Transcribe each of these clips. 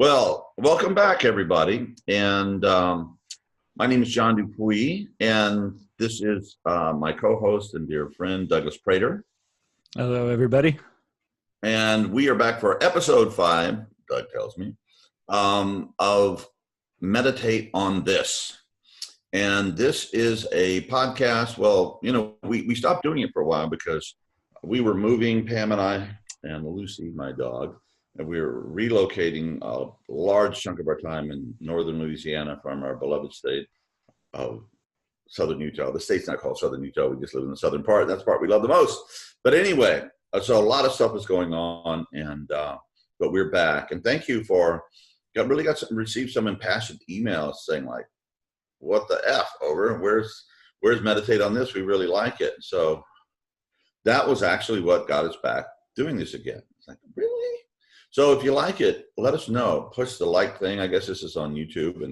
Well, welcome back, everybody. And my name is John Dupuy, and this is my co-host and dear friend, Douglas Prater. Hello, everybody. And we are back for episode 5, Doug tells me, of Meditate on This. And this is a podcast. Well, we stopped doing it for a while because we were moving, Pam and I, and Lucy, my dog, and we were relocating a large chunk of our time in northern Louisiana from our beloved state of southern Utah. The state's not called southern Utah. We just live in the southern part. That's the part we love the most. But anyway, so a lot of stuff is going on, and but we're back. And thank you received some impassioned emails saying like, what the F, over? Where's Meditate on This? We really like it. So that was actually what got us back doing this again. It's like, really? So if you like it, let us know. Push the like thing. I guess this is on YouTube,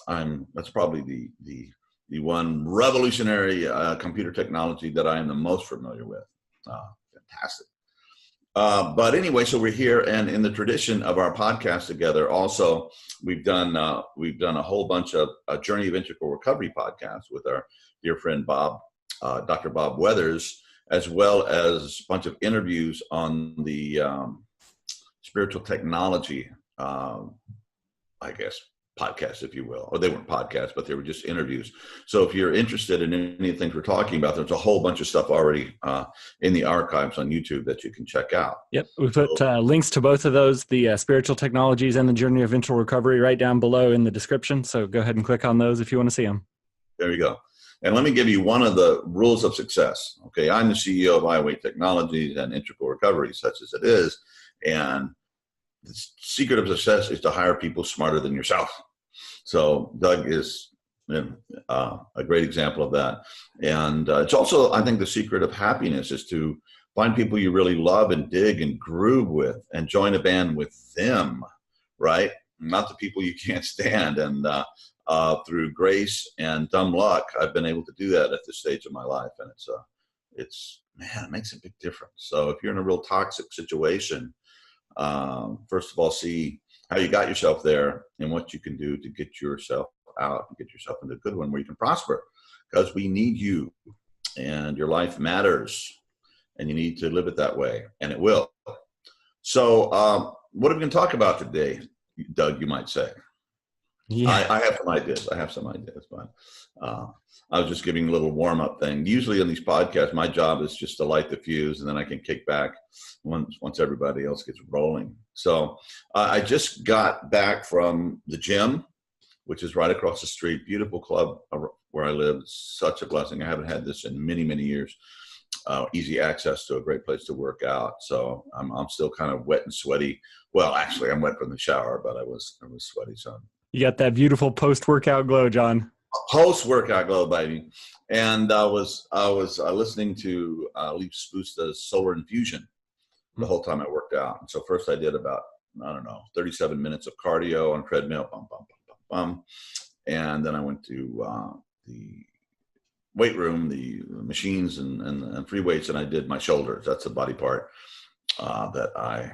and that's probably the one revolutionary computer technology that I am the most familiar with. Fantastic. But anyway, so we're here, and in the tradition of our podcast together, also we've done a whole bunch of Journey of Integral Recovery podcasts with our dear friend Bob, Dr. Bob Weathers, as well as a bunch of interviews on the spiritual technology, I guess, podcasts, if you will. Or they weren't podcasts, but they were just interviews. So if you're interested in any of the things we're talking about, there's a whole bunch of stuff already in the archives on YouTube that you can check out. Yep. We put links to both of those, the spiritual technologies and the Journey of Integral Recovery, right down below in the description. So go ahead and click on those if you want to see them. There you go. And let me give you one of the rules of success. Okay, I'm the CEO of iWeight Technologies and Integral Recovery, such as it is. And the secret of success is to hire people smarter than yourself. So Doug is a great example of that. And it's also, I think, the secret of happiness is to find people you really love and dig and groove with and join a band with them, right? Not the people you can't stand. And through grace and dumb luck, I've been able to do that at this stage of my life. And it makes a big difference. So if you're in a real toxic situation, first of all, see how you got yourself there and what you can do to get yourself out and get yourself into a good one where you can prosper, because we need you and your life matters and you need to live it that way, and it will. So what are we going to talk about today, Doug, you might say? Yeah. I have some ideas, but I was just giving a little warm-up thing. Usually on these podcasts, my job is just to light the fuse, and then I can kick back once everybody else gets rolling. So I just got back from the gym, which is right across the street. Beautiful club where I live. It's such a blessing. I haven't had this in many, many years. Easy access to a great place to work out. So I'm still kind of wet and sweaty. Well, actually, I'm wet from the shower, but I was sweaty, so. You got that beautiful post-workout glow, John. Post-workout glow, baby. And I was listening to Leaf Spoosta's Solar Infusion the whole time I worked out. And so first I did about, 37 minutes of cardio on treadmill, bum, bum, bum, bum, bum. And then I went to the weight room, the machines and free weights, and I did my shoulders. That's the body part that I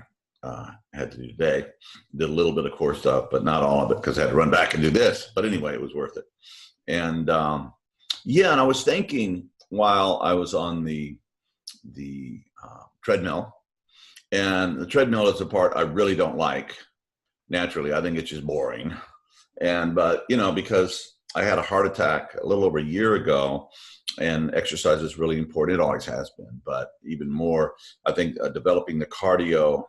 had to do today. Did a little bit of core stuff, but not all of it because I had to run back and do this. But anyway, it was worth it. And and I was thinking while I was on the treadmill, and the treadmill is the part I really don't like. Naturally, I think it's just boring. But because I had a heart attack a little over a year ago, and exercise is really important. It always has been, but even more, I think developing the cardio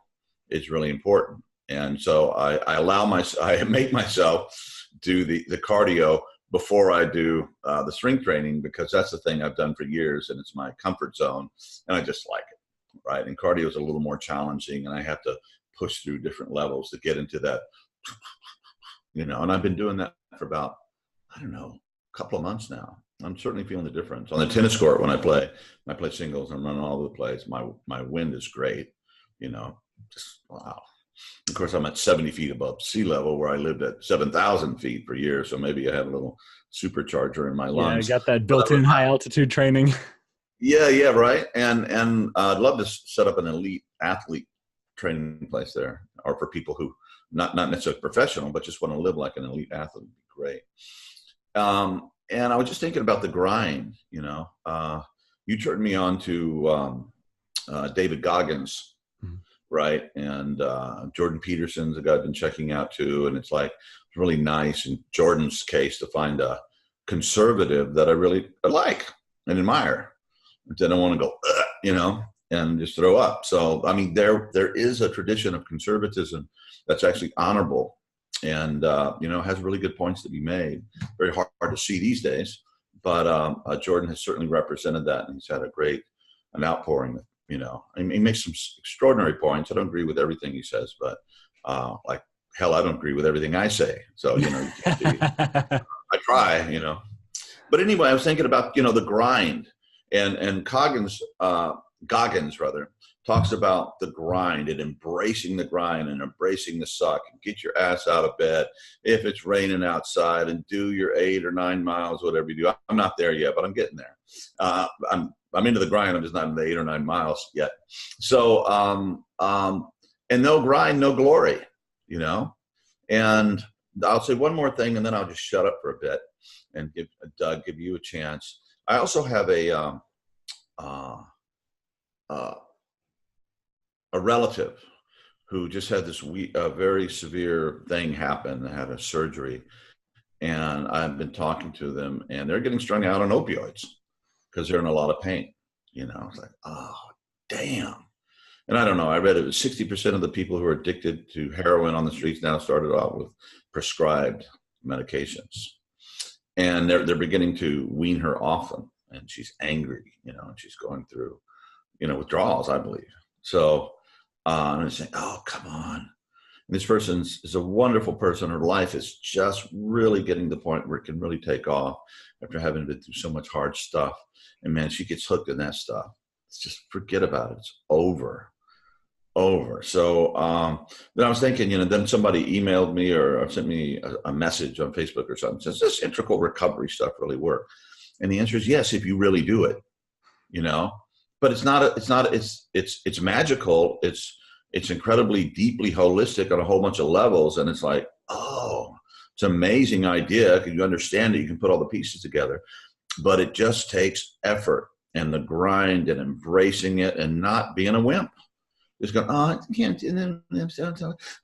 is really important. And so I make myself do the cardio before I do the strength training, because that's the thing I've done for years and it's my comfort zone and I just like it, right? And cardio is a little more challenging and I have to push through different levels to get into that, and I've been doing that for about, a couple of months now. I'm certainly feeling the difference. On the tennis court when I play singles, I'm running all over the place. My wind is great, just wow. Of course, I'm at 70 feet above sea level where I lived at 7,000 feet per year. So maybe I have a little supercharger in my lungs. Yeah, I got that built-in high altitude training. Yeah, right. And I'd love to set up an elite athlete training place there, or for people who not necessarily professional, but just want to live like an elite athlete would be great. And I was just thinking about the grind, you turned me on to David Goggins, right? And Jordan Peterson's a guy I've been checking out too. And it's like really nice in Jordan's case to find a conservative that I like and admire. Then I want to go, and just throw up. So, I mean, there is a tradition of conservatism that's actually honorable and, has really good points to be made. Very hard to see these days, but Jordan has certainly represented that, and he's had an outpouring, he makes some extraordinary points. I don't agree with everything he says, but like hell, I don't agree with everything I say. So, you can't be, I try, But anyway, I was thinking about, the grind, and Goggins talks about the grind and embracing the grind and embracing the suck, and get your ass out of bed if it's raining outside and do your 8 or 9 miles, whatever you do. I'm not there yet, but I'm getting there. I'm into the grind. I'm just not in the 8 or 9 miles yet. So, and no grind, no glory, and I'll say one more thing and then I'll just shut up for a bit and give Doug, give you a chance. I also have a relative who just had this very severe thing happen. They had a surgery, and I've been talking to them, and they're getting strung out on opioids because they're in a lot of pain. It's like, oh, damn. And I don't know, I read it was 60% of the people who are addicted to heroin on the streets now started out with prescribed medications. And they're beginning to wean her off them. And she's angry, and she's going through, withdrawals, I believe. So I'm saying, oh, come on. And this person is a wonderful person. Her life is just really getting to the point where it can really take off after having been through so much hard stuff. And man, she gets hooked in that stuff. It's just forget about it. It's over. So then I was thinking, then somebody emailed me or sent me a message on Facebook or something. Says, this integral recovery stuff really work? And the answer is yes, if you really do it, but it's magical. It's incredibly deeply holistic on a whole bunch of levels. And it's like, oh, it's an amazing idea. Because you understand it, you can put all the pieces together, but it just takes effort and the grind and embracing it and not being a wimp. Just going, oh, I can't. I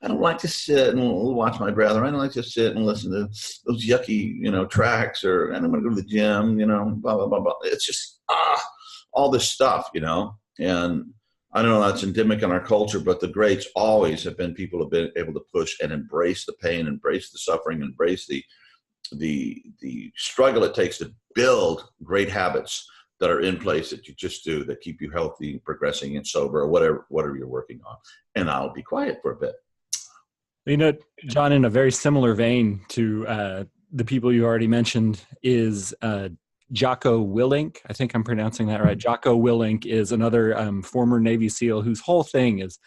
don't like to sit and watch my brother. I don't like to sit and listen to those yucky, tracks, or I don't want to go to the gym, blah, blah, blah, blah. It's just, all this stuff, and I don't know, that's endemic in our culture, but the greats always have been people who have been able to push and embrace the pain, embrace the suffering, embrace the struggle it takes to build great habits that are in place that you just do that keep you healthy, progressing, and sober, or whatever you're working on. And I'll be quiet for a bit. John, in a very similar vein to the people you already mentioned is Jocko Willink. I think I'm pronouncing that right. Jocko Willink is another former Navy SEAL whose whole thing is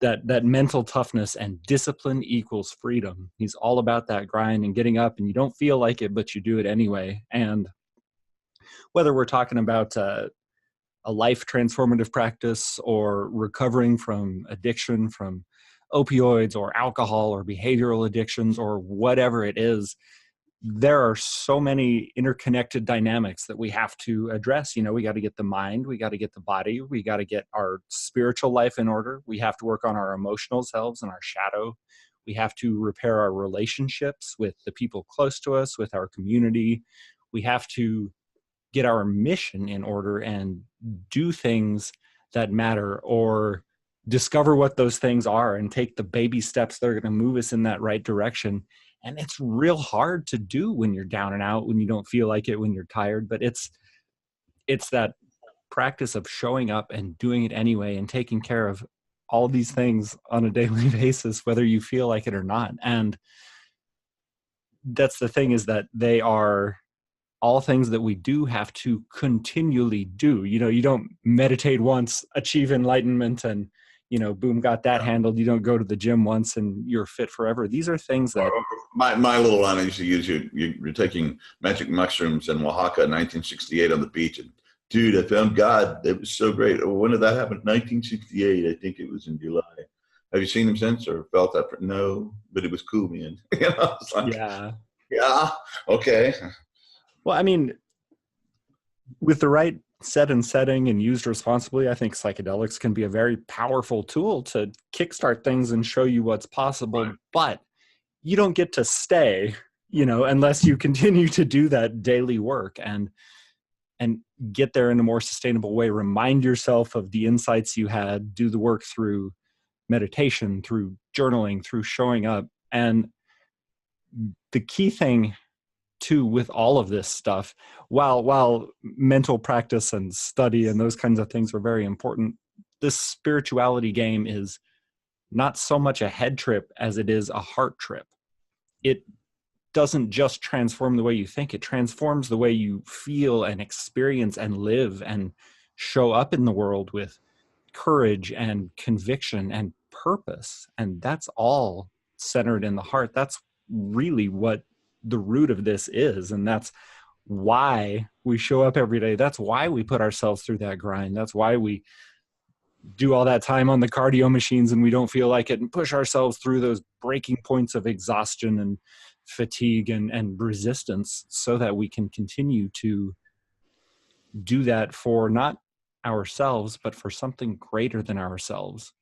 that mental toughness and discipline equals freedom. He's all about that grind and getting up, and you don't feel like it, but you do it anyway. And whether we're talking about a life transformative practice or recovering from addiction from opioids or alcohol or behavioral addictions or whatever it is, there are so many interconnected dynamics that we have to address. We got to get the mind, we got to get the body, we got to get our spiritual life in order. We have to work on our emotional selves and our shadow. We have to repair our relationships with the people close to us, with our community. We have to get our mission in order and do things that matter, or discover what those things are and take the baby steps that are going to move us in that right direction. And it's real hard to do when you're down and out, when you don't feel like it, when you're tired, but it's that practice of showing up and doing it anyway and taking care of all these things on a daily basis, whether you feel like it or not. And that's the thing, is that they are all things that we do have to continually do. You don't meditate once, achieve enlightenment, and, boom, got that handled. You don't go to the gym once and you're fit forever. These are things that... My little line I used to use, you're taking magic mushrooms in Oaxaca in 1968 on the beach. And, dude, I found God. It was so great. When did that happen? 1968. I think it was in July. Have you seen him since or felt that? No, but it was cool, man. It's like, Yeah. yeah, okay. Well, I mean, with the right set and setting and used responsibly, I think psychedelics can be a very powerful tool to kickstart things and show you what's possible. Right. But you don't get to stay, unless you continue to do that daily work and get there in a more sustainable way. Remind yourself of the insights you had, do the work through meditation, through journaling, through showing up. And the key thing too with all of this stuff, while mental practice and study and those kinds of things are very important, this spirituality game is not so much a head trip as it is a heart trip. It doesn't just transform the way you think, it transforms the way you feel and experience and live and show up in the world with courage and conviction and purpose. And that's all centered in the heart. That's really what the root of this is. And that's why we show up every day. That's why we put ourselves through that grind. That's why we do all that time on the cardio machines and we don't feel like it, and push ourselves through those breaking points of exhaustion and fatigue and resistance, so that we can continue to do that for not ourselves, but for something greater than ourselves,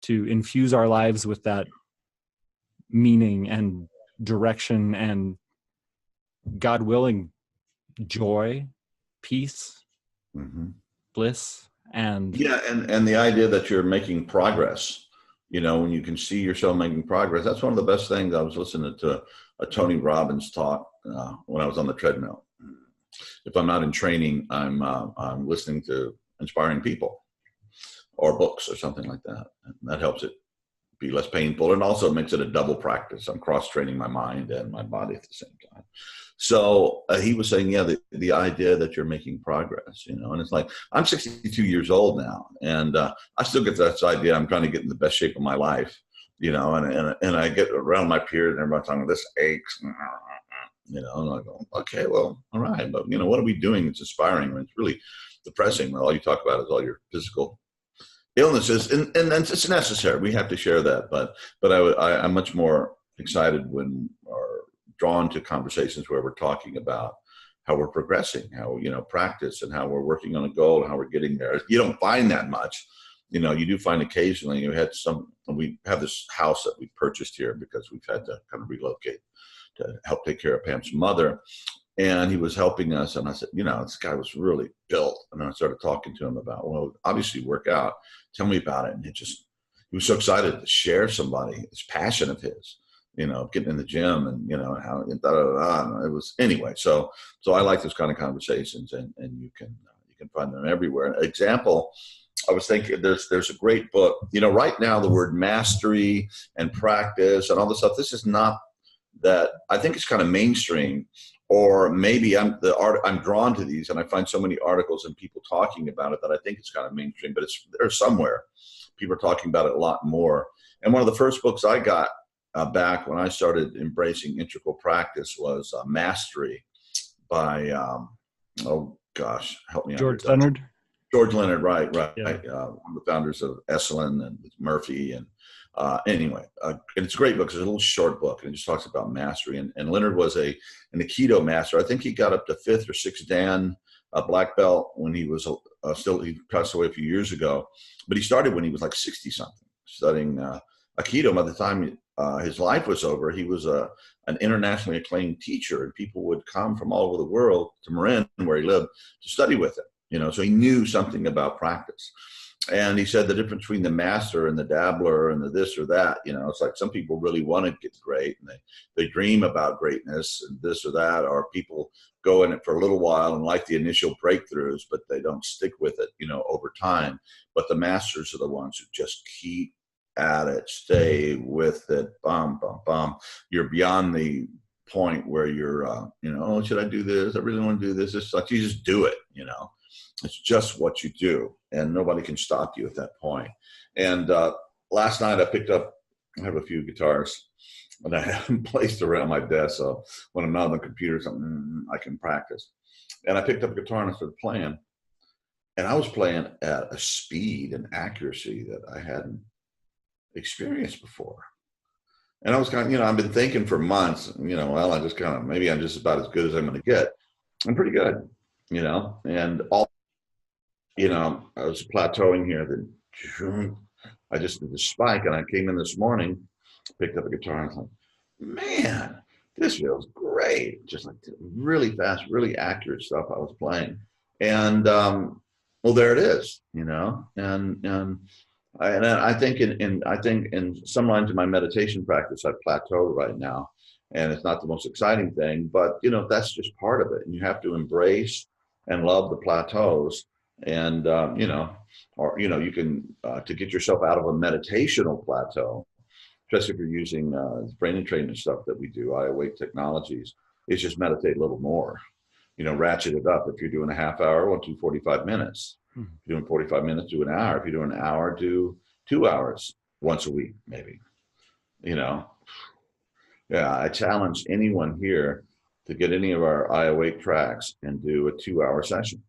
to infuse our lives with that meaning and direction and, God willing, joy, peace, Mm-hmm. bliss. And Yeah, and the idea that you're making progress, when you can see yourself making progress, that's one of the best things. I was listening to a Tony Robbins talk when I was on the treadmill. If I'm not in training, I'm listening to inspiring people or books or something like that. And that helps it be less painful, and also makes it a double practice. I'm cross training my mind and my body at the same time. So he was saying, yeah, the idea that you're making progress, and it's like, I'm 62 years old now, and I still get this idea I'm trying to get in the best shape of my life, and I get around my peers and everybody's talking, this aches, and I go, okay, well, all right, but what are we doing that's inspiring when it's really depressing when all you talk about is all your physical illnesses, and it's necessary. We have to share that, but I'm much more excited when are drawn to conversations where we're talking about how we're progressing, how practice, and how we're working on a goal, and how we're getting there. You don't find that much. You do find occasionally. We have this house that we purchased here because we've had to kind of relocate to help take care of Pam's mother. And he was helping us. And I said, this guy was really built. And I started talking to him about, well, obviously work out. Tell me about it. And he was so excited to share this passion of his, getting in the gym and, how, and da, da, da, da. It was, anyway. So I like those kind of conversations, and you can find them everywhere. An example, I was thinking there's a great book, right now, the word mastery and practice and all this stuff. This is not that. I think it's kind of mainstream. Or maybe I'm drawn to these, and I find so many articles and people talking about it that I think it's kind of mainstream, but it's there somewhere. People are talking about it a lot more. And one of the first books I got back when I started embracing integral practice was Mastery by, oh gosh, help me out. George Leonard. George Leonard, right. Yeah. One of the founders of Esalen and Murphy. And anyway, and it's a great book. It's a little short book, and it just talks about mastery. And Leonard was an Aikido master. I think he got up to 5th or 6th Dan black belt when he was he passed away a few years ago. But he started when he was like 60 something, studying Aikido. By the time his life was over, he was an internationally acclaimed teacher, and people would come from all over the world to Marin, where he lived, to study with him. So he knew something about practice. And he said the difference between the master and the dabbler and the this or that, it's like some people really want to get great, and they dream about greatness and this or that, or people go in it for a little while and like the initial breakthroughs, but they don't stick with it, over time. But the masters are the ones who just keep at it, stay with it, bum, bum, bum. You're beyond the point where you're, oh, should I do this? I really want to do this. It's like you just do it, It's just what you do, and nobody can stop you at that point. And last night I have a few guitars, and I have them placed around my desk, so when I'm not on the computer or something, I can practice. And I picked up a guitar and I started playing, and I was playing at a speed and accuracy that I hadn't experienced before. And I was kind of, I've been thinking for months, well, maybe I'm just about as good as I'm going to get. I'm pretty good, and I was plateauing here. Then I just did the spike, and I came in this morning, picked up a guitar, and I was like, man, this feels great. Just like really fast, really accurate stuff I was playing. And well, there it is, and I think in some lines of my meditation practice, I've plateaued right now, and it's not the most exciting thing, but that's just part of it, and you have to embrace and love the plateaus, and you can to get yourself out of a meditational plateau, especially if you're using brain and training stuff that we do, iAwake Technologies, is just meditate a little more, ratchet it up. If you're doing a half hour, well, do 45 minutes. If you're doing 45 minutes, do an hour. If you're doing an hour, do 2 hours once a week, maybe. Yeah, I challenge anyone here to get any of our iAwake tracks and do a 2-hour session.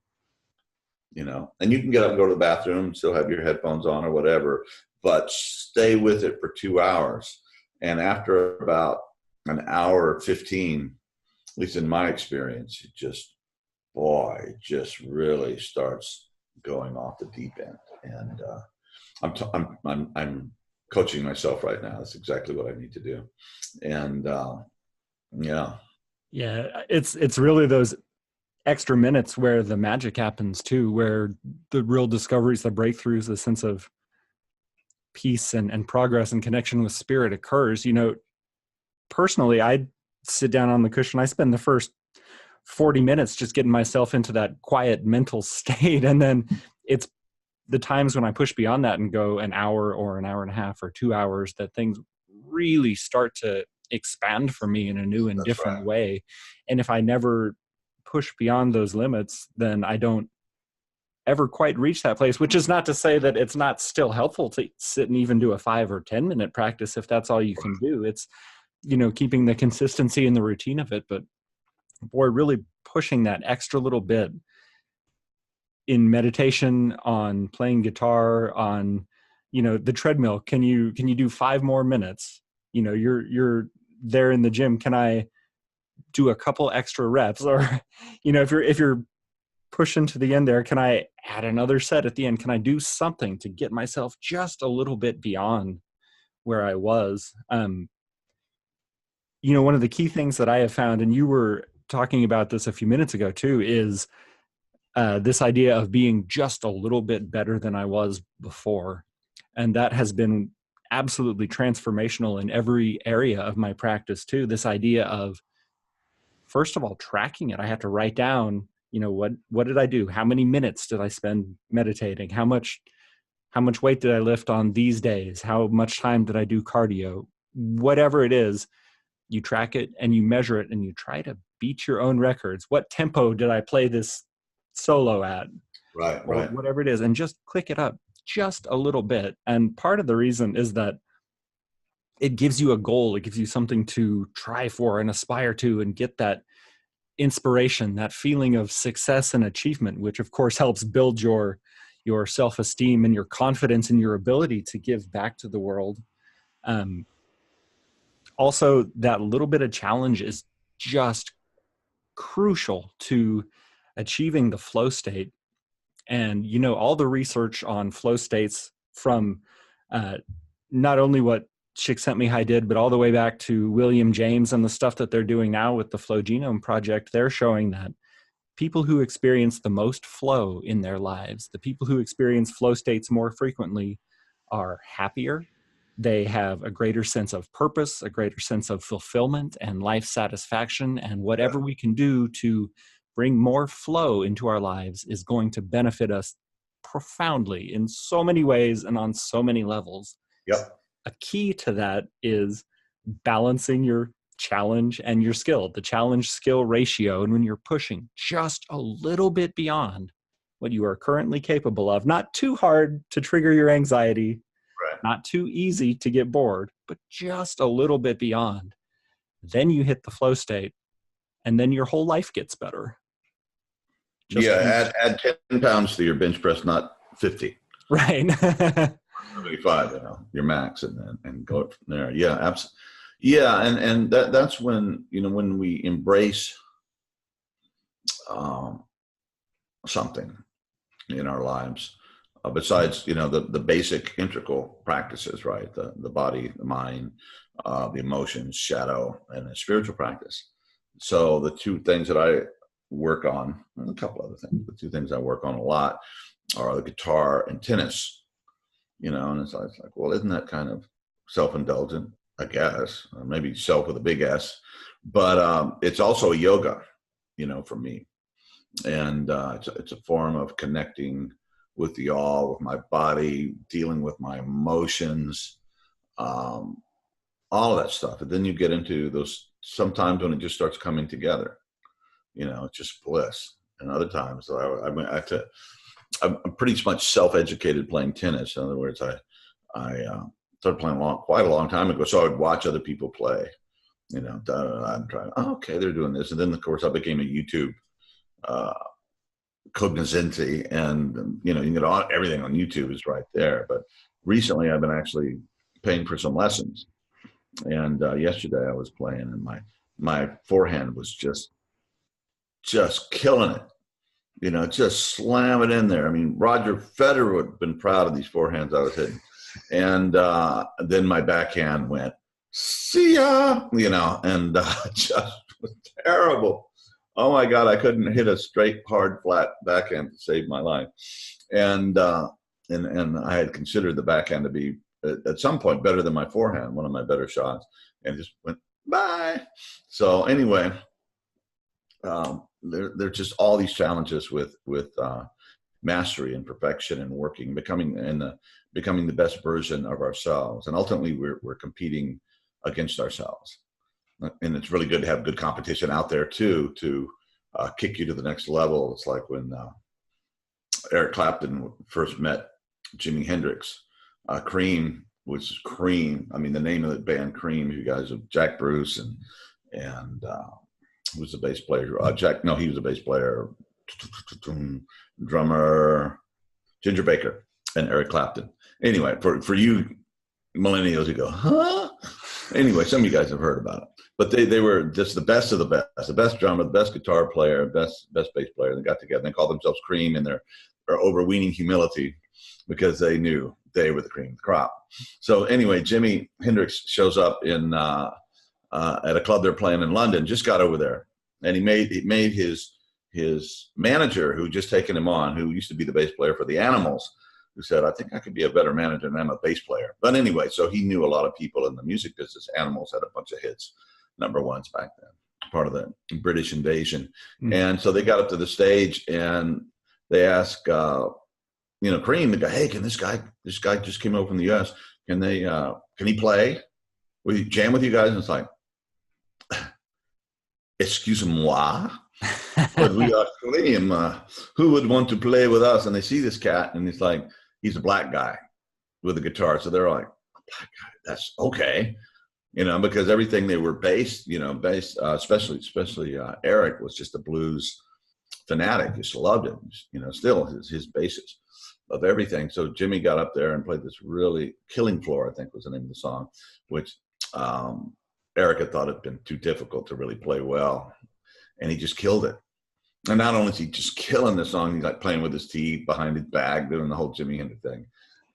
And you can get up and go to the bathroom, still have your headphones on or whatever, but stay with it for 2 hours. And after about an hour 15, at least in my experience, it just really starts going off the deep end. And I'm coaching myself right now. That's exactly what I need to do. And yeah, it's really those extra minutes where the magic happens too, where the real discoveries, the breakthroughs, the sense of peace and progress and connection with spirit occurs. Personally, I sit down on the cushion. I spend the first 40 minutes just getting myself into that quiet mental state. And then it's the times when I push beyond that and go an hour or an hour and a half or 2 hours that things really start to expand for me in a new and different way. And if I never push beyond those limits, then I don't ever quite reach that place, which is not to say that it's not still helpful to sit and even do a 5 or 10 minute practice if that's all you can do. It's, keeping the consistency and the routine of it. But boy, really pushing that extra little bit in meditation, on playing guitar, on, the treadmill. Can you do 5 more minutes? You're there in the gym. Can I do a couple extra reps? Or, if you're pushing to the end there, can I add another set at the end? Can I do something to get myself just a little bit beyond where I was? One of the key things that I have found, and you were talking about this a few minutes ago too, is this idea of being just a little bit better than I was before. And that has been absolutely transformational in every area of my practice too. This idea of, first of all, tracking it. I have to write down, what did I do? How many minutes did I spend meditating? How much weight did I lift on these days? How much time did I do cardio? Whatever it is, you track it and you measure it and you try to beat your own records. What tempo did I play this solo at? Right. Whatever it is, and just click it up just a little bit. And part of the reason is that it gives you a goal. It gives you something to try for and aspire to and get that inspiration, that feeling of success and achievement, which of course helps build your self-esteem and your confidence in your ability to give back to the world. Also, that little bit of challenge is just crucial to achieving the flow state. And, all the research on flow states from not only what Csikszentmihalyi did, but all the way back to William James and the stuff that they're doing now with the Flow Genome Project, they're showing that people who experience the most flow in their lives, the people who experience flow states more frequently, are happier. They have a greater sense of purpose, a greater sense of fulfillment and life satisfaction. And whatever we can do to bring more flow into our lives is going to benefit us profoundly in so many ways and on so many levels. Yep. A key to that is balancing your challenge and your skill, the challenge skill ratio. And when you're pushing just a little bit beyond what you are currently capable of, not too hard to trigger your anxiety, right, not too easy to get bored, but just a little bit beyond, then you hit the flow state and then your whole life gets better. Add 10 pounds to your bench press, not 50. Right. 75, your max, and go from there. Yeah, absolutely. Yeah, and that's when when we embrace um, something in our lives, besides the basic integral practices, right? The body, the mind, the emotions, shadow, and the spiritual practice. So the two things that I work on, and a couple other things, the two things I work on a lot are the guitar and tennis. And it's like, well, isn't that kind of self-indulgent? I guess, or maybe self with a big S, but it's also a yoga, for me, and it's a form of connecting with the all, with my body, dealing with my emotions, um, all of that stuff. And then you get into those sometimes when it just starts coming together, it's just bliss. And other times, I have to. I'm pretty much self-educated playing tennis. In other words, I started playing quite a long time ago, so I would watch other people play. I'm trying. Oh, okay, they're doing this, and then of course I became a YouTube uh, cognoscenti, and you can get everything on YouTube is right there. But recently, I've been actually paying for some lessons, and yesterday I was playing, and my forehand was just killing it. Just slam it in there. I mean, Roger Federer would have been proud of these forehands I was hitting. And then my backhand went, see ya, and just was terrible. Oh my God, I couldn't hit a straight, hard, flat backhand to save my life. And I had considered the backhand to be at some point better than my forehand, one of my better shots, and just went bye. So anyway, there are just all these challenges with mastery and perfection and becoming the best version of ourselves. And ultimately, we're competing against ourselves. And it's really good to have good competition out there too, to kick you to the next level. It's like when Eric Clapton first met Jimi Hendrix. Cream was Cream. I mean, the name of the band Cream. You guys have Jack Bruce and who was the bass player? He was a bass player. Drummer, Ginger Baker, and Eric Clapton. Anyway, for you millennials, you go, huh? Anyway, some of you guys have heard about it. But they were just the best of the best drummer, the best guitar player, best bass player. They got together and they called themselves Cream in their overweening humility because they knew they were the cream of the crop. So anyway, Jimi Hendrix shows up in at a club they're playing in London, just got over there. And he made his manager, who just taken him on, who used to be the bass player for the Animals, who said, I think I could be a better manager than I'm a bass player. But anyway, so he knew a lot of people in the music business. Animals had a bunch of hits, number ones back then, part of the British invasion. Mm-hmm. And so they got up to the stage and they asked, Cream, the guy, hey, can this guy just came over from the US. Can he play? Will he jam with you guys? And it's like, excuse-moi, but we are Cream. Who would want to play with us? And they see this cat, and it's like, he's a black guy with a guitar. So they're like, black guy, that's okay. Because everything they were based, especially Eric was just a blues fanatic, just loved him, still his basis of everything. So Jimmy got up there and played this really Killing Floor, I think was the name of the song, which Eric had thought had been too difficult to really play well. And he just killed it. And not only is he just killing the song, he's like playing with his teeth behind his back, doing the whole Jimi Hendrix thing.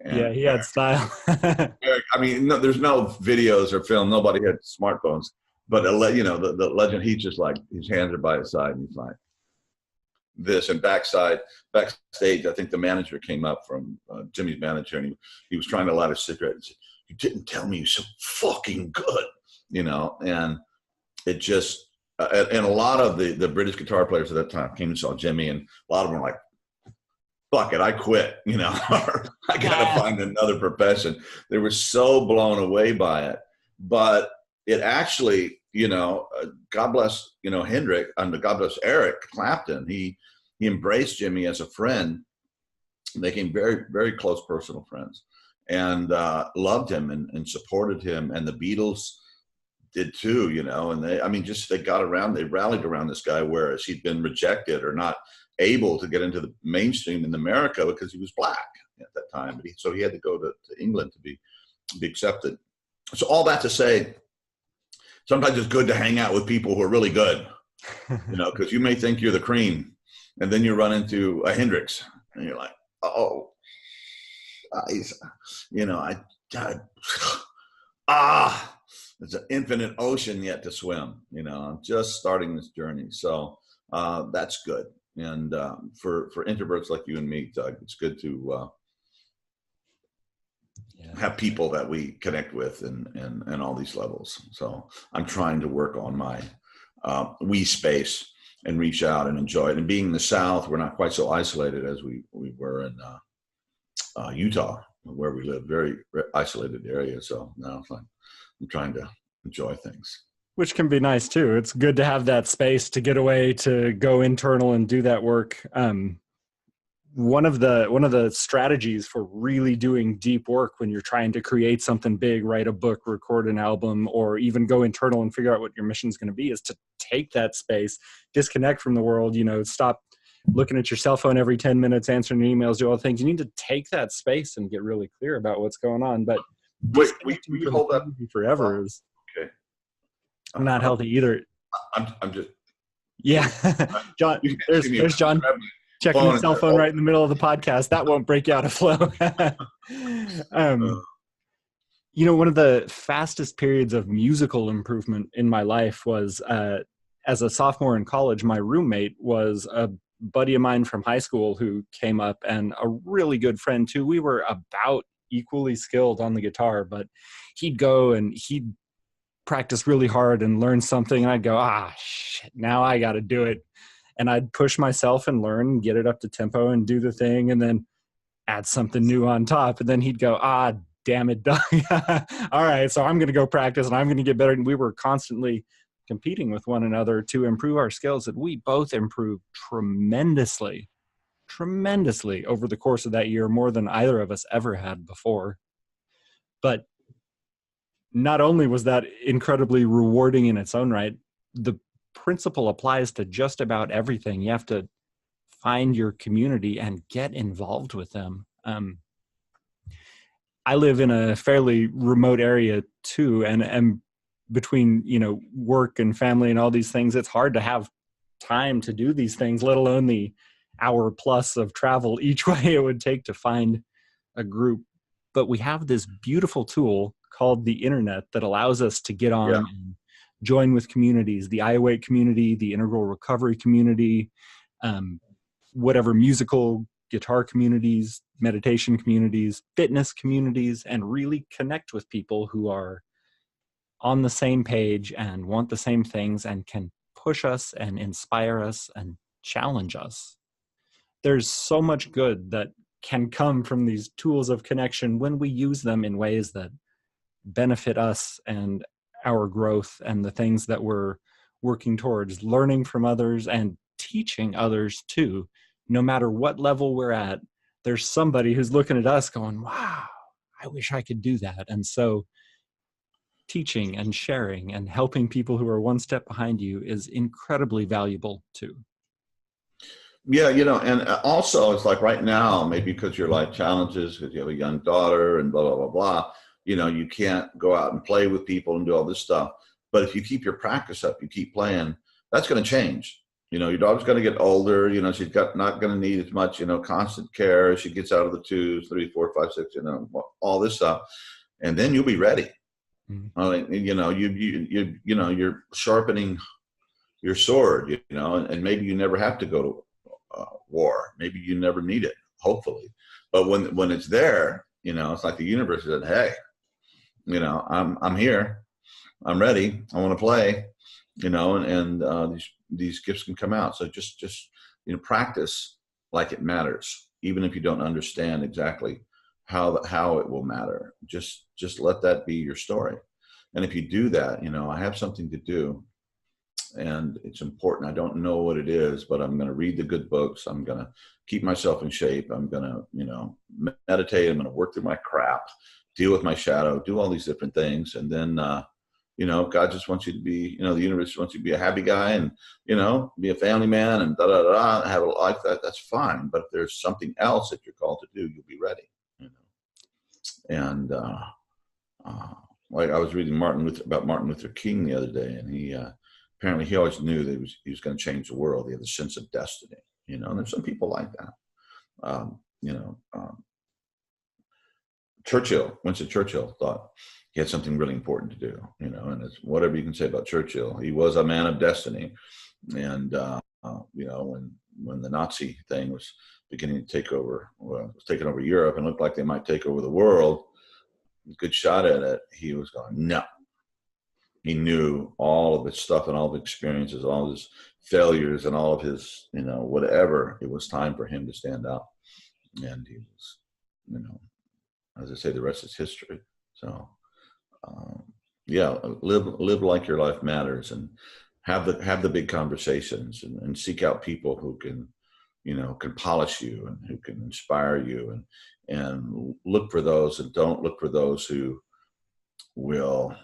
And yeah, he had style. Eric, I mean, no, there's no videos or film. Nobody had smartphones. But, the legend, he's just like, his hands are by his side, and he's like this. And backstage, I think the manager came up from Jimmy's manager, and he was trying to light a cigarette and said, you didn't tell me you're so fucking good, and it just, and a lot of the British guitar players at that time came and saw Jimmy, and a lot of them were like, fuck it, I quit, I got to find another profession. They were so blown away by it. But it actually, God bless, Hendrix, and God bless Eric Clapton. He embraced Jimmy as a friend. They became very, very close personal friends, and loved him and supported him. And the Beatles did too, and they rallied around this guy, whereas he'd been rejected or not able to get into the mainstream in America because he was black, at that time. But so he had to go to England to be accepted. So all that to say, sometimes it's good to hang out with people who are really good, because you may think you're the cream, and then you run into a Hendrix, and you're like, oh, it's an infinite ocean yet to swim. I'm just starting this journey, so that's good. And for introverts like you and me, Doug, it's good to have people that we connect with and all these levels. So I'm trying to work on my we space and reach out and enjoy it. And being in the South, we're not quite so isolated as we were in Utah, where we live, very, very isolated area. So now I'm trying to enjoy things. Which can be nice too. It's good to have that space to get away, to go internal and do that work. One of the strategies for really doing deep work when you're trying to create something big, write a book, record an album, or even go internal and figure out what your mission is going to be, is to take that space, disconnect from the world, stop looking at your cell phone every 10 minutes, answering emails, do all the things. You need to take that space and get really clear about what's going on. But we hold that forever is okay. Not healthy either. I'm just John. There's John checking his cell phone right in the middle of the podcast. That won't break you out of flow. One of the fastest periods of musical improvement in my life was as a sophomore in college. My roommate was a buddy of mine from high school who came up, and a really good friend too. We were about equally skilled on the guitar, but he'd go and he'd practice really hard and learn something, and I'd go, shit, now I got to do it. And I'd push myself and learn and get it up to tempo and do the thing, and then add something new on top. And then he'd go, damn it, Doug. All right, so I'm going to go practice and I'm going to get better. And we were constantly competing with one another to improve our skills, and we both improved tremendously over the course of that year, more than either of us ever had before. But not only was that incredibly rewarding in its own right, the principle applies to just about everything. You have to find your community and get involved with them. I live in a fairly remote area too, and between work and family and all these things, it's hard to have time to do these things, let alone the hour plus of travel each way it would take to find a group. But we have this beautiful tool called the internet that allows us to get on and join with communities, the iAwake community, the Integral Recovery community, whatever musical guitar communities, meditation communities, fitness communities, and really connect with people who are on the same page and want the same things and can push us and inspire us and challenge us. There's so much good that can come from these tools of connection when we use them in ways that benefit us and our growth and the things that we're working towards, learning from others and teaching others too. No matter what level we're at, there's somebody who's looking at us going, wow, I wish I could do that. And so teaching and sharing and helping people who are one step behind you is incredibly valuable too. Yeah, and also it's like right now, maybe because your life challenges, because you have a young daughter and blah, blah, blah, blah, you can't go out and play with people and do all this stuff. But if you keep your practice up, you keep playing, that's going to change. Your daughter's going to get older, she's not going to need as much, constant care as she gets out of the 2s, 3, 4, 5, 6, all this stuff. And then you'll be ready. Mm-hmm. You're sharpening your sword, and maybe you never have to go to war. Maybe you never need it, hopefully. But when it's there, it's like the universe said, hey, I'm here, I'm ready, I want to play, and these gifts can come out. So just practice like it matters, even if you don't understand exactly how it will matter. Just let that be your story. And if you do that, I have something to do, and it's important. I don't know what it is, but I'm going to read the good books. I'm going to keep myself in shape. I'm going to, meditate. I'm going to work through my crap, deal with my shadow, do all these different things. And then, God just wants you to be, the universe wants you to be a happy guy and, be a family man and have a life that's fine. But if there's something else that you're called to do, you'll be ready. And like I was reading about Martin Luther King the other day, and he apparently he always knew that he was going to change the world. He had the sense of destiny, and there's some people like that. Winston Churchill thought he had something really important to do, and it's whatever you can say about Churchill. He was a man of destiny. And, when the Nazi thing was beginning to take over, it was taking over Europe and looked like they might take over the world, good shot at it, he was going, no. He knew all of his stuff and all of his experiences, all of his failures and all of his, whatever. It was time for him to stand up. And he was, as I say, the rest is history. So, live like your life matters, and have the big conversations, and seek out people who can, can polish you and who can inspire you, and look for those, and don't look for those who will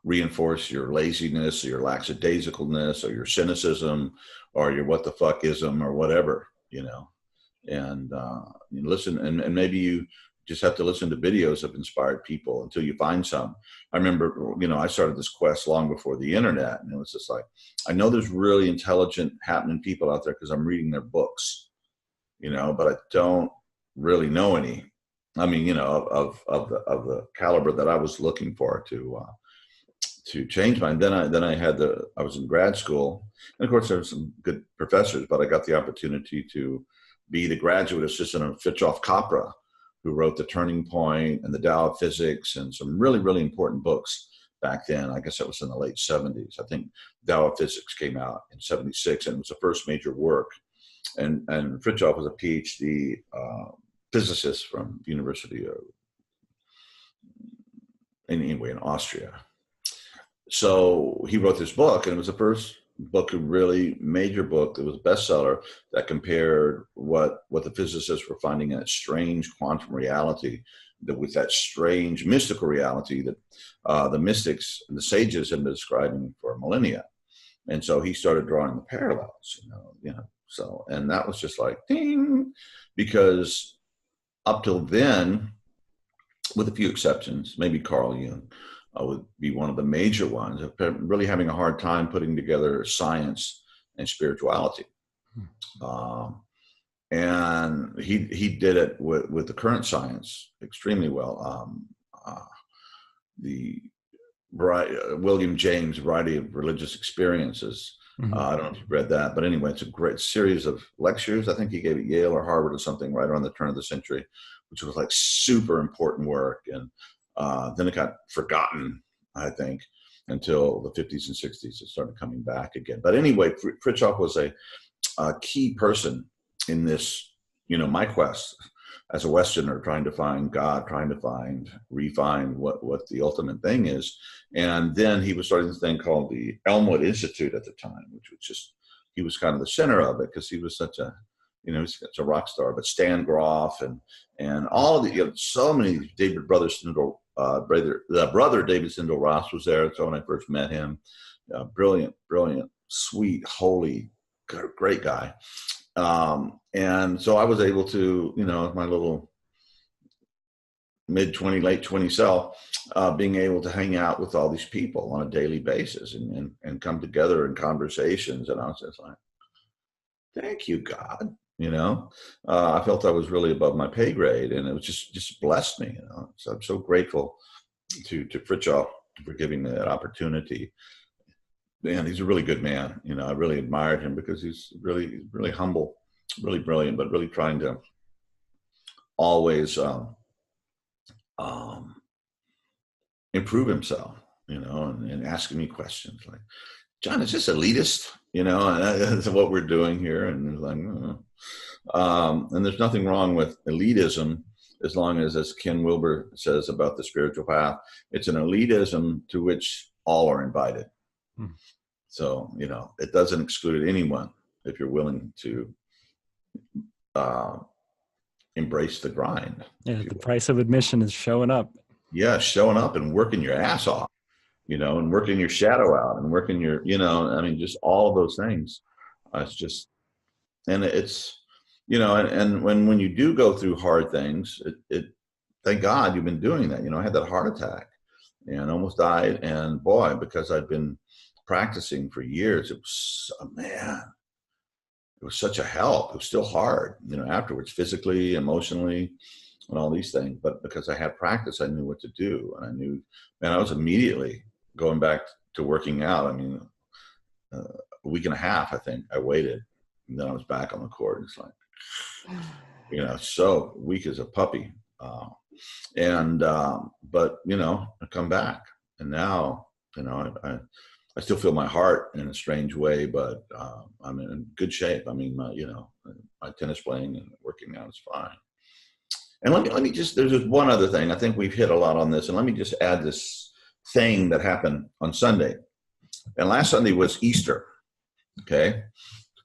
reinforce your laziness or your lackadaisicalness or your cynicism or your what the fuckism or whatever, and listen, and maybe you just have to listen to videos of inspired people until you find some. I remember, I started this quest long before the internet, and it was just like, I know there's really intelligent, happening people out there because I'm reading their books, but I don't really know any. I mean, of the caliber that I was looking for to change mine. Then I was in grad school, and of course there were some good professors, but I got the opportunity to be the graduate assistant of Fritjof Capra, who wrote The Turning Point and the Tao of Physics and some really, really important books back then. I guess that was in the late 70s. I think Tao of Physics came out in 76, and it was the first major work. And Fritjof was a PhD physicist from the University of, in Austria. So he wrote this book, and it was the first book, a really major book that was a bestseller, that compared what the physicists were finding in that strange quantum reality, with that strange mystical reality that the mystics and the sages had been describing for millennia. And so he started drawing the parallels, so, and that was just like, ding, because up till then, with a few exceptions, maybe Carl Jung would be one of the major ones, of really having a hard time putting together science and spirituality. And he did it with the current science extremely well. The William James Variety of Religious Experiences. I don't know if you've read that, but anyway, it's a great series of lectures. I think he gave at Yale or Harvard or something right around the turn of the century, which was like super important work. And then it got forgotten, I think, until the 50s and 60s. It started coming back again. But anyway, Fritjof was a key person in this, my quest as a Westerner, trying to find God, trying to refine what the ultimate thing is. And then he was starting this thing called the Elmwood Institute at the time, which was just, he was kind of the center of it because he was such a, he's a rock star. But Stan Grof and all of the, so many David Brothers Sindel, the brother David Sindel Ross was there. So when I first met him, brilliant, sweet, holy, great guy. And so I was able to, my little mid-20, late 20 self, being able to hang out with all these people on a daily basis and come together in conversations. And I was just like, thank you, God. I felt I was really above my pay grade, and it was just blessed me. So I'm so grateful to Fritjof for giving me that opportunity. And he's a really good man. I really admired him because he's really humble, really brilliant, but really trying to always improve himself, and asking me questions like, John, is this elitist? And that's what we're doing here. And like, and there's nothing wrong with elitism, as long as Ken Wilber says about the spiritual path, it's an elitism to which all are invited. So, it doesn't exclude anyone if you're willing to embrace the grind. Yeah, the price of admission is showing up. Yeah, showing up and working your ass off. and working your shadow out and working your, I mean, just all of those things. It's just, and it's, and when you do go through hard things, thank God you've been doing that. I had that heart attack and almost died. And boy, because I'd been practicing for years, it was, man, it was such a help. It was still hard, afterwards, physically, emotionally, and all these things. But because I had practice, I knew what to do. And I knew, man, I was immediately going back to working out. I mean, a week and a half, I think I waited, and then I was back on the court. It's like, so weak as a puppy. But I come back, and now, I still feel my heart in a strange way, but I'm in good shape. I mean, my tennis playing and working out is fine. And let me just, there's just one other thing. I think we've hit a lot on this, and let me just add this thing that happened on Sunday. And last Sunday was Easter. Okay,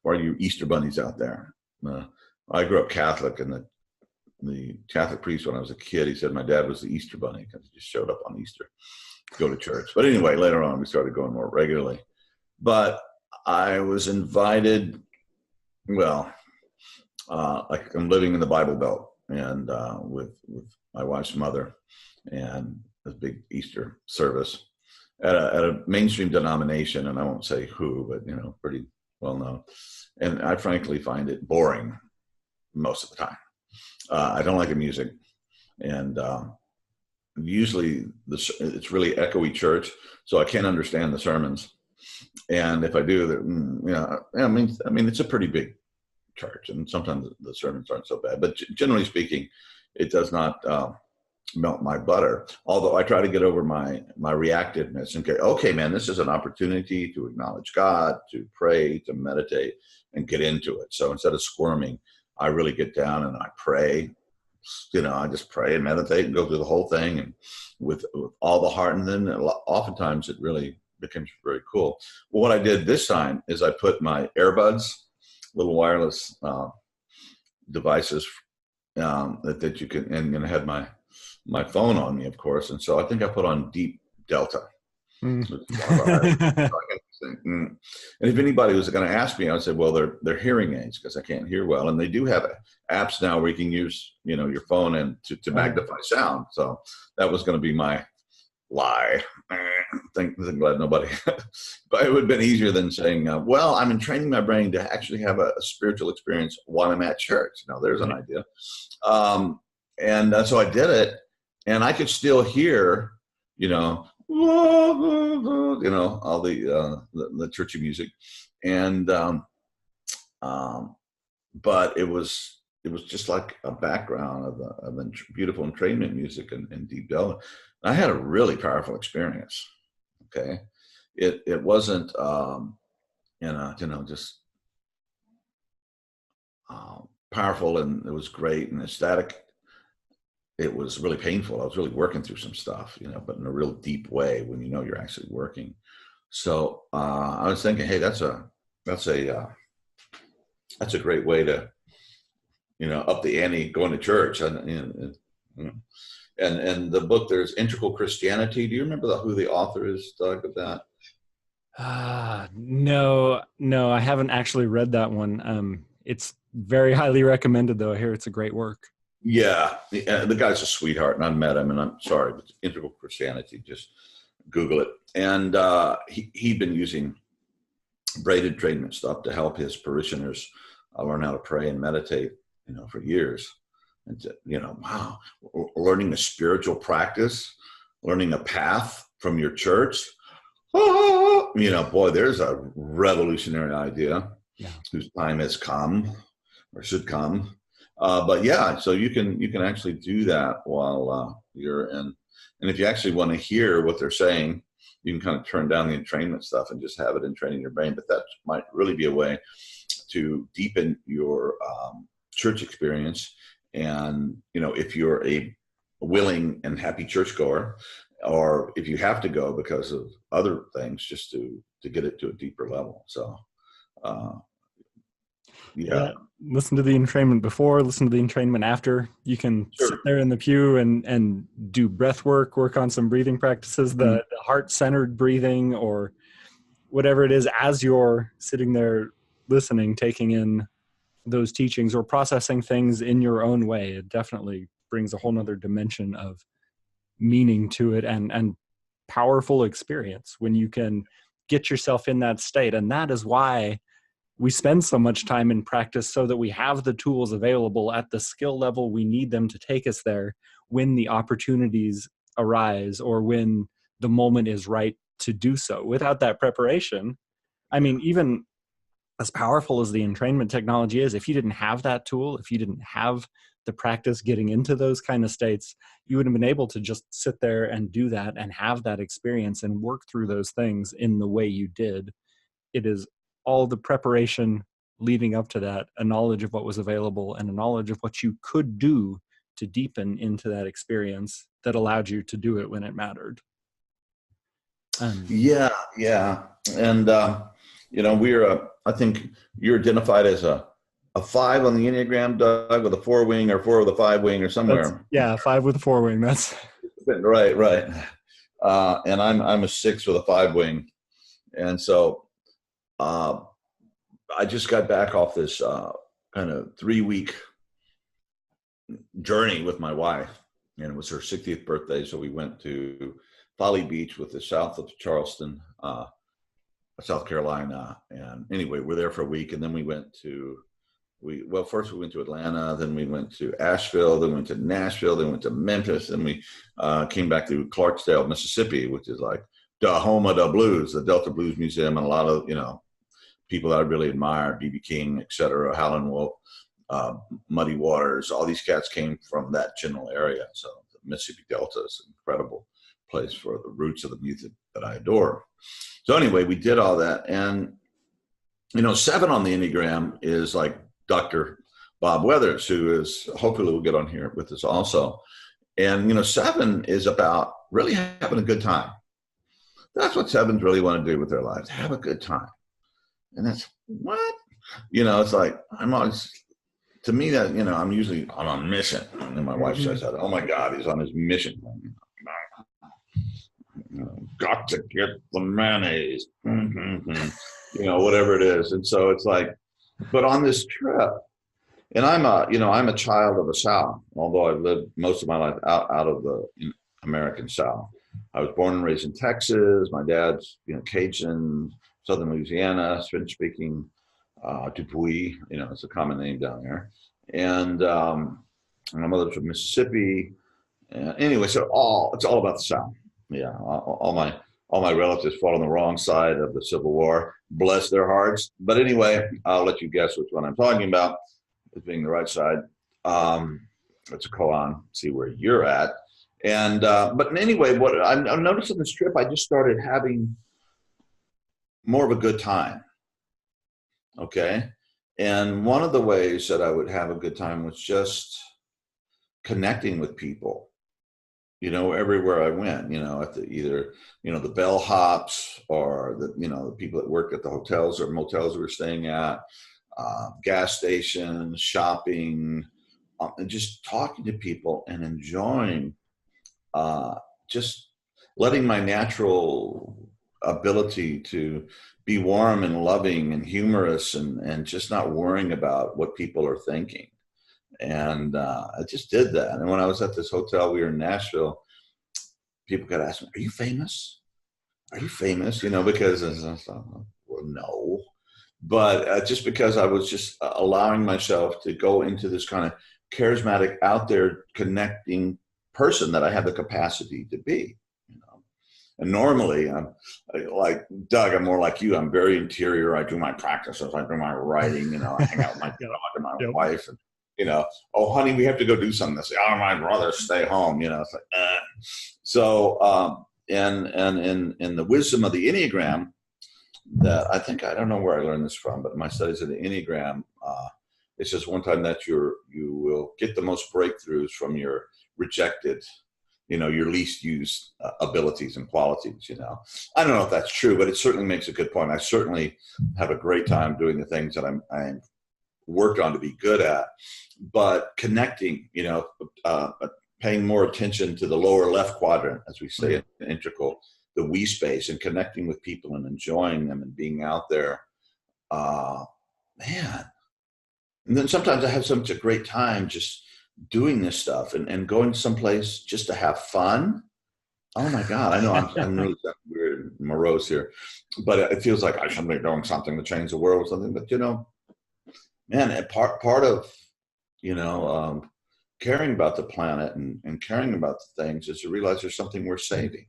for you Easter bunnies out there. I grew up Catholic, and the Catholic priest, when I was a kid, he said my dad was the Easter bunny because he just showed up on Easter to go to church. But anyway, later on, we started going more regularly. But I was invited, like I'm living in the Bible Belt, and with my wife's mother, and a big Easter service at a mainstream denomination, and I won't say who, but pretty well known. And I frankly find it boring most of the time. I don't like the music, and usually it's really echoey church, so I can't understand the sermons. And if I do, I mean, it's a pretty big church, and sometimes the sermons aren't so bad. But generally speaking, it does not melt my butter. Although I try to get over my reactiveness and go, okay, man, this is an opportunity to acknowledge God, to pray, to meditate, and get into it. So instead of squirming, I really get down and I pray. I just pray and meditate and go through the whole thing, and with all the heart. And then oftentimes it really becomes very cool. Well, what I did this time is I put my earbuds, little wireless devices that you can, and I had my phone on me, of course. And so I think I put on Deep Delta. And if anybody was going to ask me, I would say, well, they're hearing aids because I can't hear well. And they do have apps now where you can use, your phone and to magnify sound. So that was going to be my lie. Thank glad nobody, but it would have been easier than saying, well, I'm training my brain to actually have a spiritual experience while I'm at church. Now there's an idea. And so I did it, and I could still hear, all the churchy music, and but it was just like a background of the beautiful entrainment music and Deep Delta. I had a really powerful experience. Okay, it wasn't just powerful, and it was great and ecstatic. It was really painful. I was really working through some stuff, but in a real deep way when you're actually working. So I was thinking, hey, that's a great way to, up the ante going to church. And the book, there's Integral Christianity. Do you remember who the author is, Doug, of that? No, I haven't actually read that one. It's very highly recommended, though. I hear it's a great work. Yeah, the guy's a sweetheart, and I met him, and I'm sorry, but Integral Christianity, just Google it. And he'd been using braided entrainment stuff to help his parishioners learn how to pray and meditate, for years. And, wow, learning a spiritual practice, learning a path from your church. Boy, there's a revolutionary idea whose time has come or should come. But yeah, so you can actually do that while you're in. And if you actually want to hear what they're saying, you can kind of turn down the entrainment stuff and just have it entraining your brain. But that might really be a way to deepen your church experience. And, if you're a willing and happy churchgoer, or if you have to go because of other things, just to get it to a deeper level. So, Yeah. Listen to the entrainment before, listen to the entrainment after. You can Sure. sit there in the pew and do breath work on some breathing practices, the heart-centered breathing or whatever it is as you're sitting there listening, taking in those teachings or processing things in your own way. It definitely brings a whole nother dimension of meaning to it and powerful experience when you can get yourself in that state. And that is why we spend so much time in practice, so that we have the tools available at the skill level we need them to take us there when the opportunities arise or when the moment is right to do so. Without that preparation, I mean, even as powerful as the entrainment technology is, if you didn't have that tool, if you didn't have the practice getting into those kind of states, you wouldn't have been able to just sit there and do that and have that experience and work through those things in the way you did. It is all the preparation leading up to that, a knowledge of what was available and a knowledge of what you could do to deepen into that experience that allowed you to do it when it mattered. Yeah. And, I think you're identified as a 5 on the Enneagram, Doug, with a 4 wing or 4 with a 5 wing or somewhere. 5 with a 4 wing. That's right. And I'm a 6 with a 5 wing. And so, I just got back off this kind of 3-week journey with my wife, and it was her 60th birthday. So we went to Folly Beach, with the south of Charleston, South Carolina. And anyway, we're there for a week, and then we went to first we went to Atlanta, then we went to Asheville, then we went to Nashville, then we went to Memphis, then we came back to Clarksdale, Mississippi, which is like the home of the blues, the Delta Blues Museum, and a lot of people that I really admire, B.B. King, etc., Howlin' Wolf, Muddy Waters. All these cats came from that general area. So the Mississippi Delta is an incredible place for the roots of the music that I adore. So anyway, we did all that. And, 7 on the Enneagram is like Dr. Bob Weathers, who is, hopefully will get on here with us also. And, 7 is about really having a good time. That's what 7s really want to do with their lives, have a good time. And that's what? It's like, I'm always, to me, that, I'm usually on a mission. And then my wife says that, oh my God, he's on his mission. Got to get the mayonnaise, whatever it is. And so it's like, but on this trip, and I'm a child of the South, although I've lived most of my life out of the American South. I was born and raised in Texas. My dad's, Cajun, Southern Louisiana, French speaking, Dupuis, it's a common name down there. And my mother's from Mississippi. Anyway, so it's all about the South. Yeah, all my relatives fought on the wrong side of the Civil War. Bless their hearts. But anyway, I'll let you guess which one I'm talking about as being the right side. Let's go on, see where you're at. And but anyway, what I noticed on this trip, I just started having more of a good time. Okay. And one of the ways that I would have a good time was just connecting with people, everywhere I went, at either the bellhops or the people that worked at the hotels or motels we were staying at, gas stations, shopping, and just talking to people and enjoying, just letting my natural ability to be warm and loving and humorous and just not worrying about what people are thinking. And I just did that. And when I was at this hotel, we were in Nashville, people could ask me, are you famous? Are you famous? Because I thought, well, no. But just because I was just allowing myself to go into this kind of charismatic, out there connecting person that I have the capacity to be. And normally, I'm like Doug, I'm more like you. I'm very interior. I do my practices. I do my writing. I hang out with my dog and my wife. And, oh, honey, we have to go do something. I say, oh, I'd rather stay home. It's like, So, and in the wisdom of the Enneagram, that I don't know where I learned this from, but my studies of the Enneagram, it's just one time that you will get the most breakthroughs from your rejected, your least used abilities and qualities, I don't know if that's true, but it certainly makes a good point. I certainly have a great time doing the things that I'm worked on to be good at. But connecting, paying more attention to the lower left quadrant, as we say, integral, the we space, and connecting with people and enjoying them and being out there. Man. And then sometimes I have such a great time just doing this stuff and going someplace just to have fun. Oh my God. I know I'm really weird and morose here, but it feels like I should be doing something to change the world or something. But, man, part of, caring about the planet and caring about the things is to realize there's something we're saving,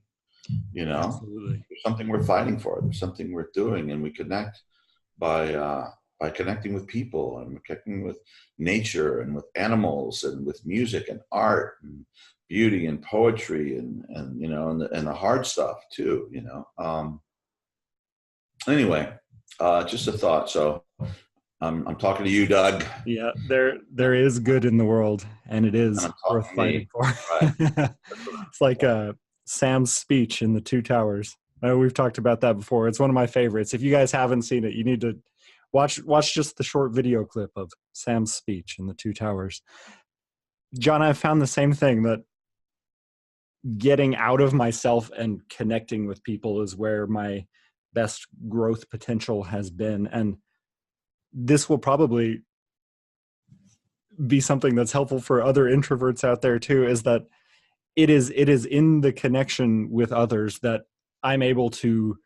Absolutely. There's something we're fighting for. There's something we're doing, and we connect by connecting with people and connecting with nature and with animals and with music and art and beauty and poetry and the hard stuff too, Anyway, just a thought. So I'm talking to you, Doug. Yeah, there is good in the world, and it is worth fighting for. Right. It's like Sam's speech in The Two Towers. We've talked about that before. It's one of my favorites. If you guys haven't seen it, you need to watch just the short video clip of Sam's speech in The Two Towers. John, I've found the same thing, that getting out of myself and connecting with people is where my best growth potential has been. And this will probably be something that's helpful for other introverts out there too, is that it is in the connection with others that I'm able to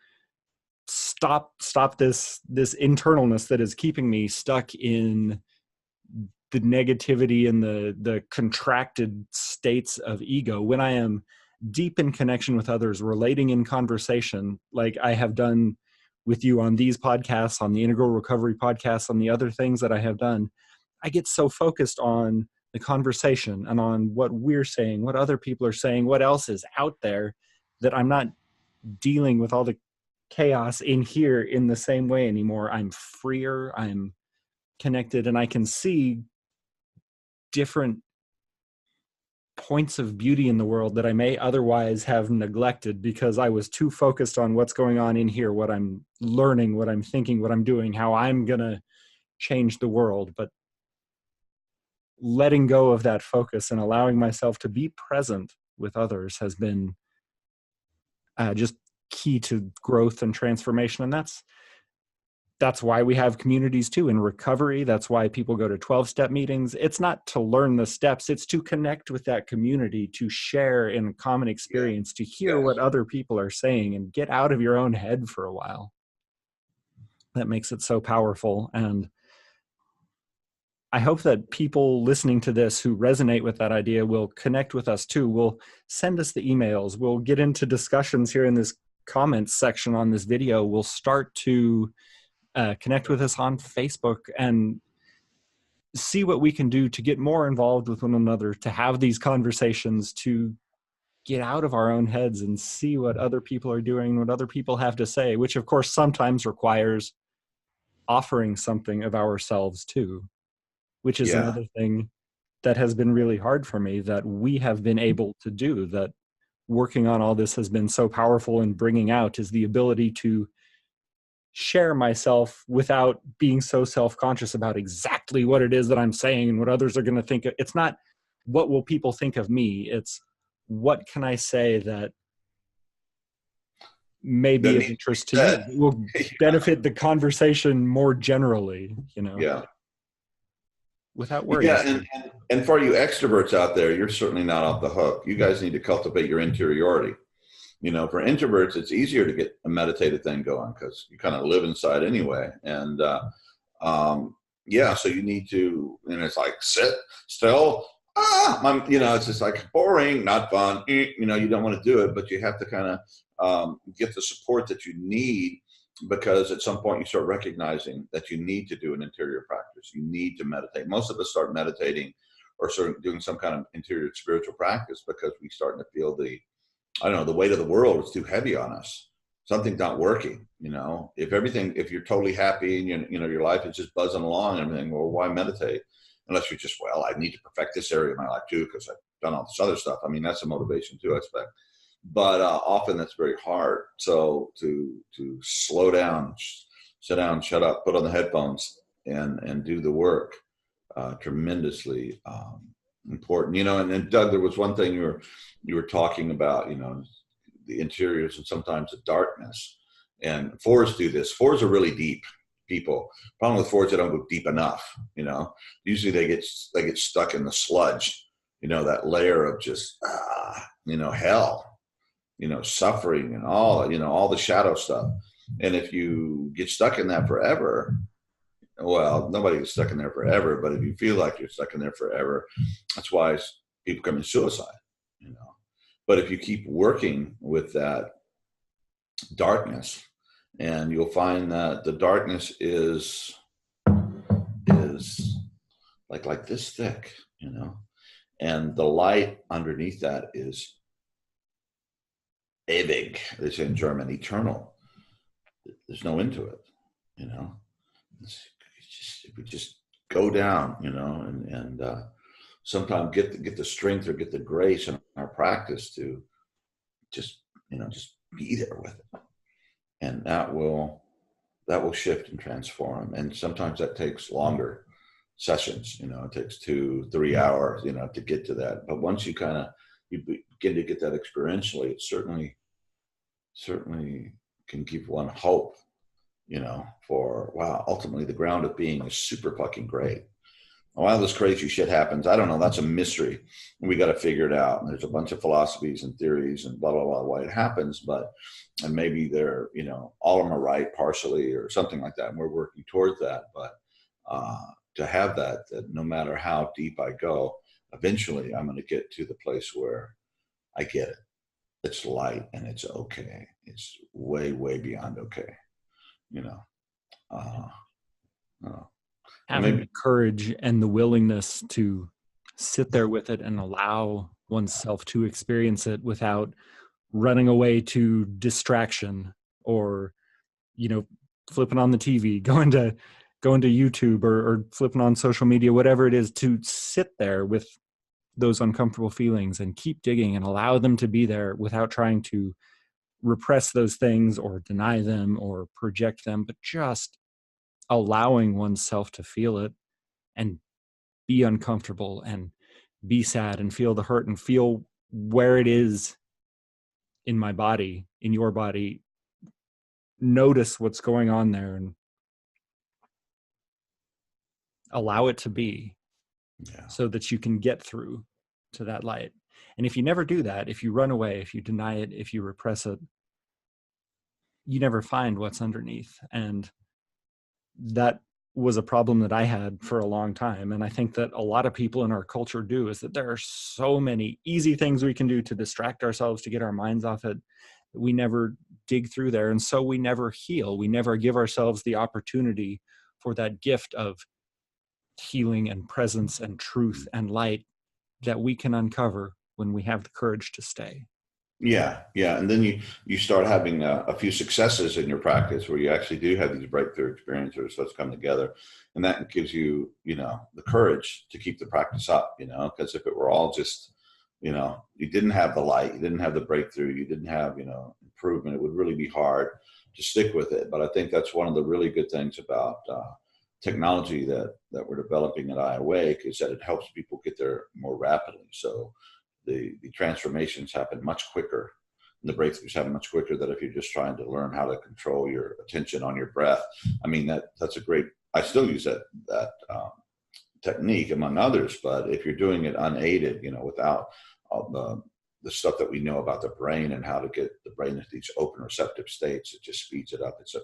stop this internalness that is keeping me stuck in the negativity and the contracted states of ego. When I am deep in connection with others, relating in conversation, like I have done with you on these podcasts, on the Integral Recovery podcast, on the other things that I have done, I get so focused on the conversation and on what we're saying, what other people are saying, what else is out there, that I'm not dealing with all the chaos in here in the same way anymore. I'm freer, I'm connected, and I can see different points of beauty in the world that I may otherwise have neglected because I was too focused on what's going on in here, what I'm learning, what I'm thinking, what I'm doing, how I'm going to change the world. But letting go of that focus and allowing myself to be present with others has been just key to growth and transformation. And that's why we have communities too in recovery. That's why people go to 12-step meetings. It's not to learn the steps, it's to connect with that community, to share in a common experience, to hear what other people are saying and get out of your own head for a while. That makes it so powerful. And I hope that people listening to this who resonate with that idea will connect with us too. Will send us the emails. We'll get into discussions here in this comments section on this video. We'll start to connect with us on Facebook and see what we can do to get more involved with one another, to have these conversations, to get out of our own heads and see what other people are doing, what other people have to say, which of course sometimes requires offering something of ourselves too, which is another thing that has been really hard for me, that we have been able to do, that working on all this has been so powerful in bringing out, is the ability to share myself without being so self-conscious about exactly what it is that I'm saying and what others are going to think. It's not what will people think of me. It's what can I say that may be of interest to you, will benefit the conversation more generally, without worry. Yeah, and for you extroverts out there, you're certainly not off the hook. You guys need to cultivate your interiority. For introverts, it's easier to get a meditative thing going because you kind of live inside anyway. And so you need to, and it's like sit still. It's just like boring, not fun. You don't want to do it, but you have to kind of get the support that you need, because at some point you start recognizing that you need to do an interior practice. You need to meditate. Most of us start meditating or sort of doing some kind of interior spiritual practice because we starting to feel the weight of the world is too heavy on us. Something's not working. If you're totally happy and your life is just buzzing along and everything, well, why meditate? Unless you're just, I need to perfect this area of my life too, because I've done all this other stuff. I mean, that's a motivation too, I expect. But often that's very hard. So to slow down, sit down, shut up, put on the headphones, and do the work. Tremendously important, and Doug, there was one thing you were talking about, the interiors and sometimes the darkness, and fours do this. Fours are really deep people. Problem with fours, they don't go deep enough. Usually they get stuck in the sludge, that layer of just hell, suffering and all the shadow stuff. And if you get stuck in that forever, well, nobody gets stuck in there forever, but if you feel like you're stuck in there forever, that's why people commit suicide, But if you keep working with that darkness, and you'll find that the darkness is like this thick, and the light underneath that is ewig, they say in German, eternal. There's no end to it, If we just go down, and sometimes get the strength or get the grace in our practice to just be there with it, and that will shift and transform. And sometimes that takes longer sessions. It takes 2-3 hours, to get to that. But once you begin to get that experientially, it certainly can give one hope. For wow, ultimately the ground of being is super fucking great. A lot of this crazy shit happens. I don't know. That's a mystery. We got to figure it out. And there's a bunch of philosophies and theories and blah, blah, blah, why it happens. And maybe they're, all of them are right partially or something like that. And we're working towards that. But to have that no matter how deep I go, eventually I'm going to get to the place where I get it. It's light and it's okay. It's way, way beyond okay. Having the courage and the willingness to sit there with it and allow oneself to experience it without running away to distraction or, flipping on the TV, going to YouTube or flipping on social media, whatever it is, to sit there with those uncomfortable feelings and keep digging and allow them to be there without trying to repress those things or deny them or project them, but just allowing oneself to feel it and be uncomfortable and be sad and feel the hurt and feel where it is in my body, in your body. Notice what's going on there and allow it to be, so that you can get through to that light. And if you never do that, if you run away, if you deny it, if you repress it, you never find what's underneath. And that was a problem that I had for a long time. And I think that a lot of people in our culture do, is that there are so many easy things we can do to distract ourselves, to get our minds off it. We never dig through there. And so we never heal. We never give ourselves the opportunity for that gift of healing and presence and truth and light that we can uncover when we have the courage to stay. Yeah. And then you start having a few successes in your practice where you actually do have these breakthrough experiences that's come together. And that gives you, the courage to keep the practice up, because if it were all just, you didn't have the light, you didn't have the breakthrough, you didn't have, improvement, it would really be hard to stick with it. But I think that's one of the really good things about technology that we're developing at iAwake, is that it helps people get there more rapidly. So the transformations happen much quicker, and the breakthroughs happen much quicker than if you're just trying to learn how to control your attention on your breath. I mean, that's a great, I still use that technique among others, but if you're doing it unaided, without all the stuff that we know about the brain and how to get the brain into these open receptive states, it just speeds it up. It's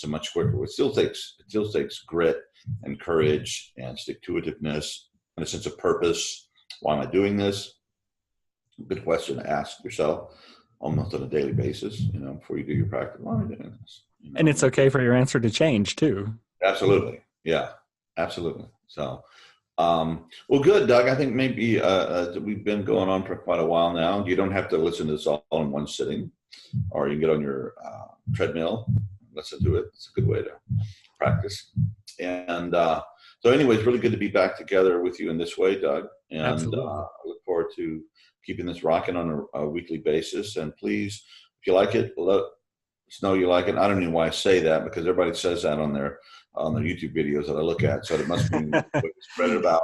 a much quicker. It still takes grit and courage and stick-to-itiveness and a sense of purpose. Why am I doing this? Good question to ask yourself almost on a daily basis, before you do your practice. Why am I doing this? And it's okay for your answer to change too. Absolutely. Yeah, absolutely. So, well, good, Doug. I think maybe we've been going on for quite a while now. You don't have to listen to this all in one sitting, or you can get on your treadmill, listen to it. It's a good way to practice. And so anyways, really good to be back together with you in this way, Doug. And I look forward to keeping this rocking on a weekly basis. And please, if you like it, Snow, you like it? I don't know why I say that because everybody says that on their YouTube videos that I look at. So it must mean spread it about.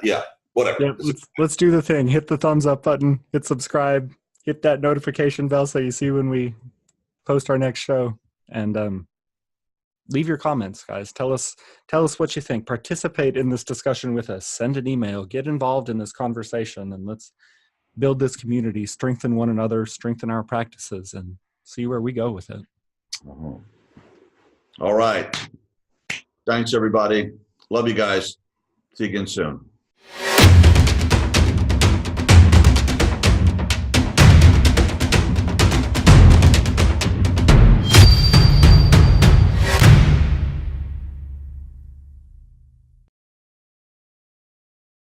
Yeah, whatever. Yeah, let's do the thing. Hit the thumbs up button, hit subscribe, hit that notification bell so you see when we post our next show, and leave your comments, guys. Tell us what you think. Participate in this discussion with us. Send an email. Get involved in this conversation, and let's build this community, strengthen one another, strengthen our practices, and see where we go with it. All right. Thanks, everybody. Love you guys. See you again soon.